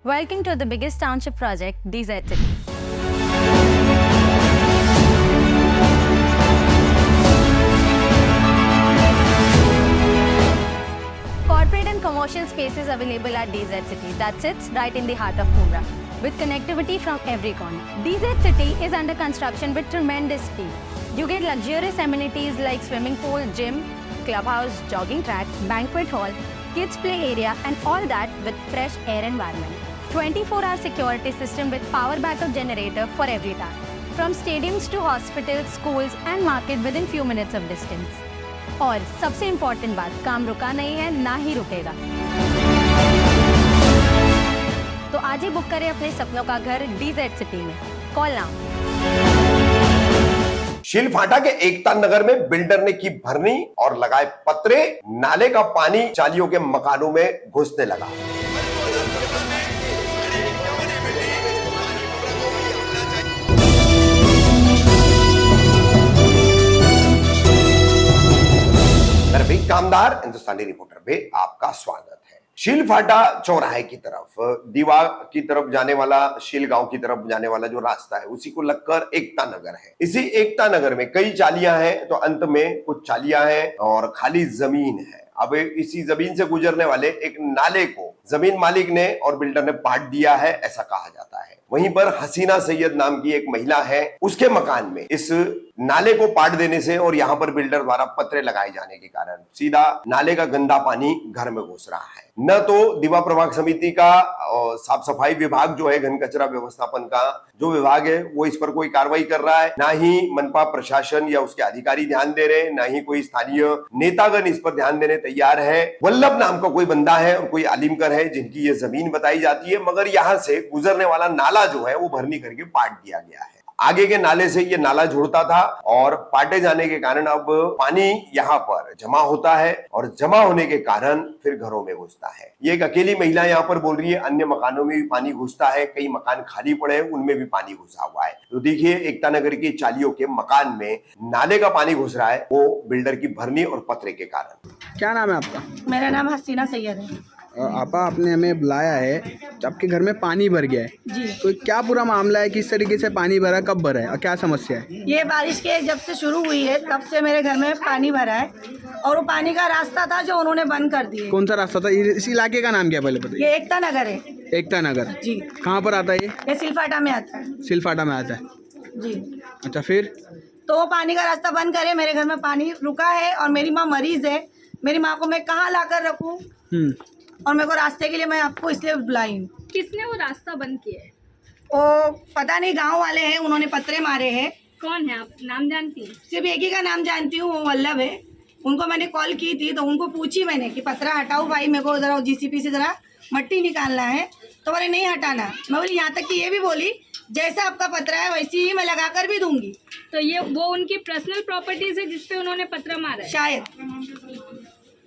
Welcome to the biggest township project, DZ City. Corporate and commercial spaces available at DZ City that sits right in the heart of Mumra, with connectivity from every corner. DZ City is under construction with tremendous speed. You get luxurious amenities like swimming pool, gym, clubhouse, jogging track, banquet hall, kids play area, and all that with fresh air environment. 24-hour security system with power backup generator for every town. From stadiums to hospitals, schools and market within few minutes of distance. और सबसे important बात, काम रुका नहीं है, ना ही रुकेगा। तो आज ही बुक करें अपने सपनों का घर DZ सिटी में। Call now. शीलफाटा के एकता नगर में बिल्डर ने की भरनी और लगाए पतरे, नाले का पानी चालियों के मकानों में घुसने लगा। रफीक कामदार हिंदुस्तानी रिपोर्टर में आपका स्वागत है। शीलफाटा चौराहे की तरफ दीवा की तरफ जाने वाला, शील गांव की तरफ जाने वाला जो रास्ता है उसी को लगकर एकता नगर है। इसी एकता नगर में कई चालियां हैं, तो अंत में कुछ चालियां हैं और खाली जमीन है। अब इसी जमीन से गुजरने वाले एक नाले को जमीन मालिक ने और बिल्डर ने पाट दिया है, ऐसा कहा जाता है। वहीं पर हसीना सैयद नाम की एक महिला है, उसके मकान में इस नाले को पाट देने से और यहाँ पर बिल्डर द्वारा पत्रे लगाए जाने के कारण सीधा नाले का गंदा पानी घर में घुस रहा है। न तो दीवा प्रभाग समिति का साफ सफाई विभाग जो है, घन कचरा व्यवस्थापन का जो विभाग है, वो इस पर कोई कार्रवाई कर रहा है, ना ही मनपा प्रशासन या उसके अधिकारी ध्यान दे रहे, ना ही कोई स्थानीय नेतागण इस पर ध्यान देने तैयार है। वल्लभ नाम का कोई बंदा है और कोई आलिमकर है जिनकी ये जमीन बताई जाती है, मगर यहाँ से गुजरने वाला नाला जो है वो भरनी करके पाट दिया गया है। आगे के नाले से ये नाला जुड़ता था और पाटे जाने के कारण अब पानी यहाँ पर जमा होता है और जमा होने के कारण फिर घरों में घुसता है। ये एक अकेली महिला यहाँ पर बोल रही है, अन्य मकानों में भी पानी घुसता है, कई मकान खाली पड़े हैं उनमें भी पानी घुसा हुआ है। तो देखिए, एकता नगर की चालियों के मकान में नाले का पानी घुस रहा है, वो बिल्डर की भरनी और पतरे के कारण। क्या नाम है आपका? मेरा नाम हसीना सैयद है। आपा, आपने हमें बुलाया है, आपके घर में पानी भर गया है जी। तो क्या पूरा मामला है, किस तरीके से पानी भरा, कब भरा है और क्या समस्या है? ये बारिश के जब से शुरू हुई है तब से मेरे घर में पानी भरा है और वो पानी का रास्ता था जो उन्होंने बंद कर दिए। कौन सा रास्ता था? इस इलाके का नाम क्या है पहले बताइए। ये एकता नगर है। एकता नगर जी। कहाँ पर आता है ये सिलफाटा में आता है। सिलफाटा में आता है। जी। अच्छा, फिर? तो वो पानी का रास्ता बंद करे, मेरे घर में पानी रुका है और मेरी माँ मरीज है। मेरी माँ को मैं कहाँ ला कर रखूँ और मेरे को रास्ते के लिए मैं आपको इसलिए बुलाई हूँ। किसने वो रास्ता बंद किया है? वो पता नहीं, गांव वाले हैं, उन्होंने पत्रे मारे हैं। कौन है, आप नाम जानती हैं? सिर्फ एक ही का नाम जानती हूँ, वो वल्लभ है। उनको मैंने कॉल की थी तो उनको पूछी मैंने कि पत्रा हटाओ भाई, मेरे को जरा GCP से जरा मट्टी निकालना है। तो बोले नहीं हटाना। मैं बोली, यहाँ तक कि ये भी बोली जैसा आपका पत्रा है वैसी ही मैं लगा कर भी दूंगी। तो ये वो उनकी पर्सनल प्रॉपर्टीज है जिसपे उन्होंने पत्र मारा है शायद।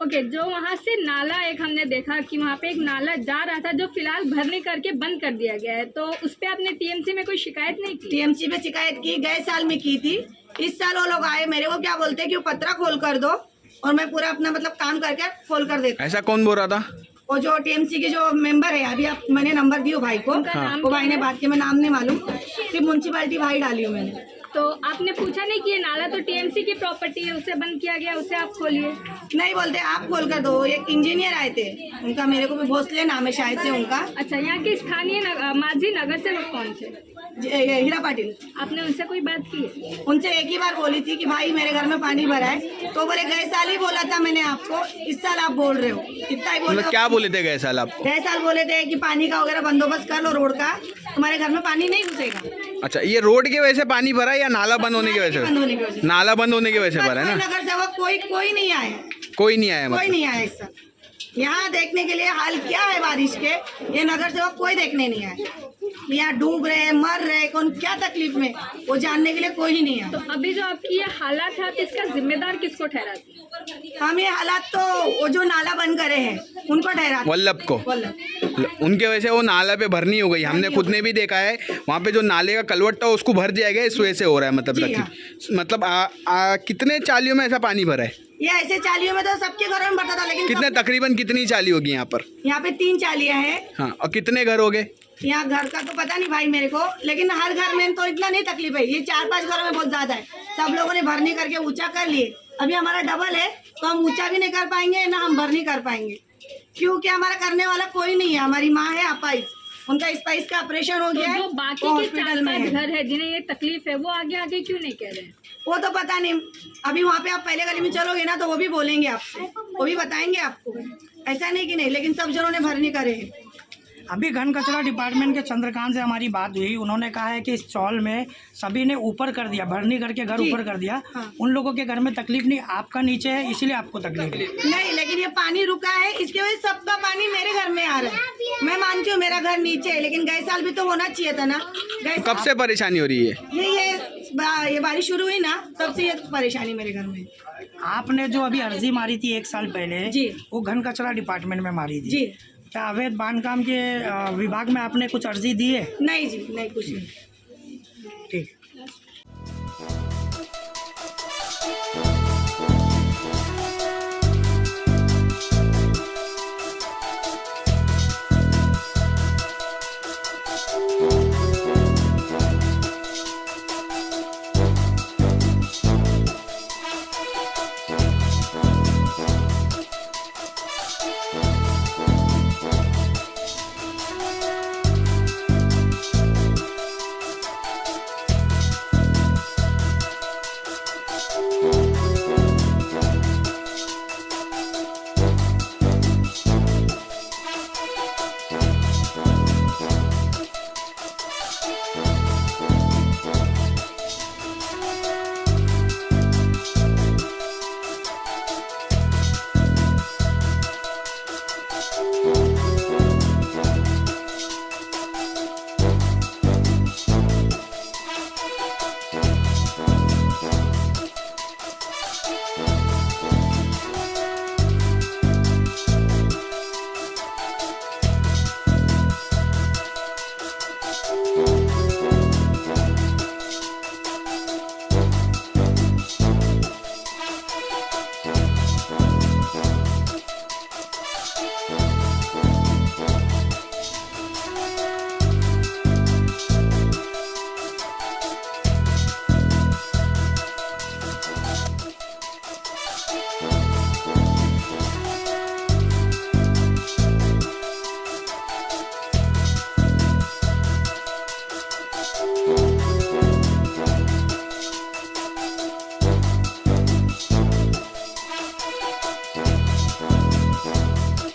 ओके। जो वहाँ से नाला, एक हमने देखा कि वहाँ पे एक नाला जा रहा था जो फिलहाल भरने करके बंद कर दिया गया है, तो उस पर आपने TMC में कोई शिकायत नहीं की? TMC पे शिकायत की, गए साल में की थी। इस साल वो लोग आए, मेरे को क्या बोलते हैं कि वो पत्रा खोल कर दो और मैं पूरा अपना मतलब काम करके खोल कर देता। ऐसा कौन बोल रहा था? वो जो TMC के जो मेंबर है, अभी आप मैंने नंबर दियो भाई को, वो भाई ने बात की, मैं नाम नहीं मालूम, सिर्फ म्यूनसिपालिटी भाई डाली हूँ मैंने। तो आपने पूछा नहीं कि ये नाला तो TMC की प्रॉपर्टी है, उसे बंद किया गया, उसे आप खोलिए? नहीं बोलते, आप खोल कर दो। एक इंजीनियर आए थे, उनका मेरे को भी भोसले नाम है शायद से उनका। अच्छा, यहाँ के स्थानीय माझी नगर से लोग कौन थे? हीरा पाटिल। आपने उनसे कोई बात की है? उनसे एक ही बार बोली थी कि भाई मेरे घर में पानी भरा है, तो बोले गए साल ही बोला था मैंने आपको, इस साल आप बोल रहे हो। इतना ही बोले। क्या बोले थे गए साल आपको? गए साल बोले थे कि पानी का वगैरह बंदोबस्त कर लो रोड का, तुम्हारे घर में पानी नहीं घुसेगा। अच्छा, ये रोड की वजह से पानी भरा है या नाला बंद होने की वजह से? नाला बंद होने की वजह से भरा है ना? नगर सेवक कोई नहीं आया। कोई नहीं आया? कोई नहीं आया इस साल यहाँ देखने के लिए हाल क्या है बारिश के, ये नगर सेवक कोई देखने नहीं आया। यहाँ डूब रहे, मर रहे, कौन क्या तकलीफ में, वो जानने के लिए कोई ही नहीं है। तो अभी जो आपकी ये हालात है, इसका जिम्मेदार किसको ठहराती है? हम ये हालात तो वो जो नाला बंद करे हैं उनको ठहराते। वल्लभ को? उनके वजह से वो नाला पे भरनी हो गई। हमने खुद ने भी देखा है, वहाँ पे जो नाले का कलवट था उसको भर दिया गया, इस वजह से हो रहा है। मतलब मतलब कितने चालियों में ऐसा पानी भरा है? ये ऐसे चालियों में तो सबके घरों में बढ़ता था, लेकिन कितने तकरीबन कितनी चाली होगी यहाँ पर? यहाँ पे 3 चालियाँ हैं। हाँ, और कितने घर हो गए? यहाँ घर का तो पता नहीं भाई मेरे को, लेकिन हर घर में तो इतना नहीं तकलीफ है। ये 4-5 घरों में बहुत ज्यादा है। सब लोगों ने भरनी करके ऊंचा कर लिए। अभी हमारा डबल है तो हम ऊंचा भी नहीं कर पाएंगे ना हम भरनी कर पाएंगे, क्योंकि हमारा करने वाला कोई नहीं है। हमारी माँ है अपाइज, उनका स्पाइस का ऑपरेशन हो गया है, जो बाकी वो के हॉस्पिटल में 4-5 है। घर है जिन्हें ये तकलीफ है, वो आगे आगे क्यों नहीं कह रहे हैं? वो तो पता नहीं। अभी वहाँ पे आप पहले गली में चलोगे ना तो वो भी बोलेंगे आपसे, वो भी बताएंगे आपको। ऐसा नहीं कि नहीं, लेकिन सब जनों ने भरनी करे है। अभी घन कचरा डिपार्टमेंट के चंद्रकांत से हमारी बात हुई। उन्होंने कहा है कि इस चौल में सभी ने ऊपर कर दिया, भरनी करके घर जी। ऊपर कर दिया। हाँ। उन लोगों के घर में तकलीफ नहीं, आपका नीचे है इसलिए आपको तकलीफ है। नहीं, लेकिन ये पानी रुका है, इसकी वजह से सबका पानी मेरे घर में आ रहा है। मैं मानती हूँ मेरा घर नीचे है, लेकिन गए साल भी तो होना चाहिए था ना। गए कब से परेशानी हो रही है? ये बारिश शुरू हुई ना तब से ये परेशानी मेरे घर में। आपने जो अभी अर्जी मारी थी 1 साल पहले, जी। वो घन कचरा डिपार्टमेंट में मारी थी। जी क्या अवैध बांधकाम के विभाग में आपने कुछ अर्जी दी है? नहीं जी, नहीं कुछ नहीं। ठीक।